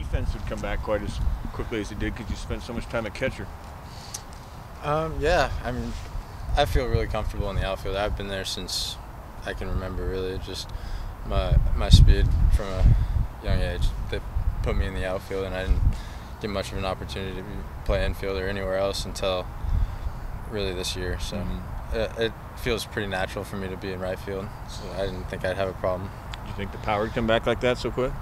defense would come back quite as quickly as it did because you spent so much time at catcher. Yeah, I mean, I feel really comfortable in the outfield. I've been there since I can remember, really. Just my speed from a young age that put me in the outfield, and I didn't get much of an opportunity to play infield or anywhere else until really this year. So it feels pretty natural for me to be in right field. So I didn't think I'd have a problem. Do you think the power would come back like that so quick?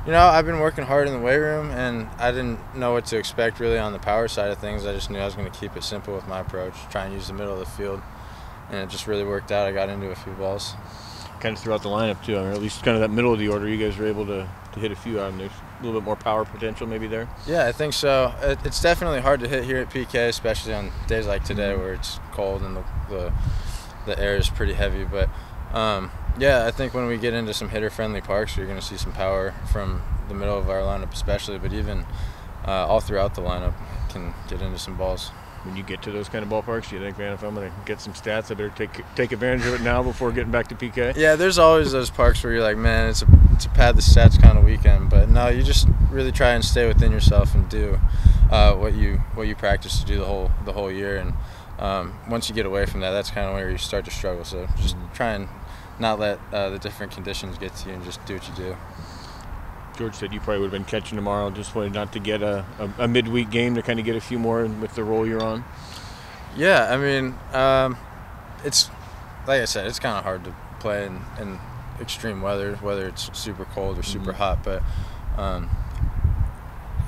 You know, I've been working hard in the weight room, and I didn't know what to expect really on the power side of things. I just knew I was going to keep it simple with my approach, try and use the middle of the field, and it just really worked out. I got into a few balls. Kind of throughout the lineup too, or at least kind of that middle of the order, you guys were able to hit a few out, and there's a little bit more power potential maybe there. Yeah, I think so. It's definitely hard to hit here at PK, especially on days like today where it's cold and the air is pretty heavy. But yeah, I think when we get into some hitter-friendly parks, you're going to see some power from the middle of our lineup especially, but even all throughout the lineup can get into some balls. When you get to those kind of ballparks, do you think, man, if I'm going to get some stats, I better take advantage of it now before getting back to PK? Yeah, there's always those parks where you're like, man, it's a pad the stats kind of weekend. But no, you just really try and stay within yourself and do what you practice to do the whole year. And once you get away from that, that's kind of where you start to struggle. So just try and not let the different conditions get to you and just do what you do. George said you probably would have been catching tomorrow. Just wanted not to get a midweek game to kind of get a few more with the role you're on. Yeah, I mean, it's like I said, it's kind of hard to play in extreme weather, whether it's super cold or super hot. But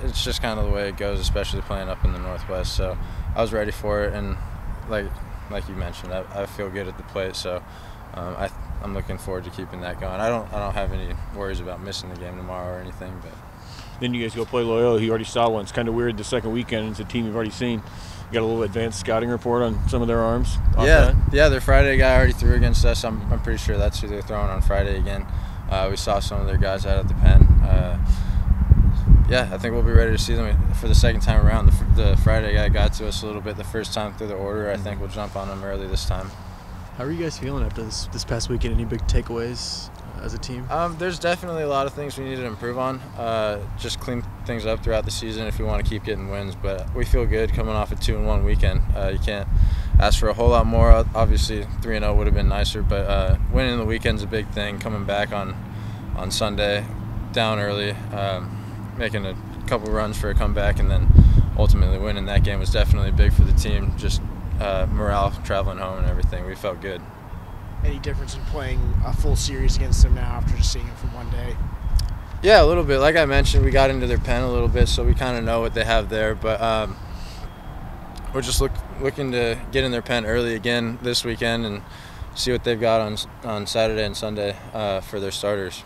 it's just kind of the way it goes, especially playing up in the Northwest. So I was ready for it, and like you mentioned, I feel good at the plate. So I'm looking forward to keeping that going. I don't have any worries about missing the game tomorrow or anything. But then you guys go play Loyola. You already saw one. It's kind of weird the second weekend. It's a team you've already seen. You got a little advanced scouting report on some of their arms? Yeah, their Friday guy already threw against us. I'm pretty sure that's who they're throwing on Friday again. We saw some of their guys out at the pen. Yeah, I think we'll be ready to see them for the second time around. The Friday guy got to us a little bit the first time through the order. I think we'll jump on them early this time. How are you guys feeling after this past weekend? Any big takeaways as a team? There's definitely a lot of things we need to improve on. Just clean things up throughout the season if we want to keep getting wins. But we feel good coming off a 2-1 weekend. You can't ask for a whole lot more. Obviously, 3-0 would have been nicer, but winning the weekend's a big thing. Coming back on Sunday, down early, making a couple runs for a comeback, and then ultimately winning that game was definitely big for the team. Just morale traveling home and everything. We felt good. Any difference in playing a full series against them now after just seeing them for one day? Yeah, a little bit. Like I mentioned, we got into their pen a little bit, so we kind of know what they have there. But we're just looking to get in their pen early again this weekend and see what they've got on Saturday and Sunday for their starters.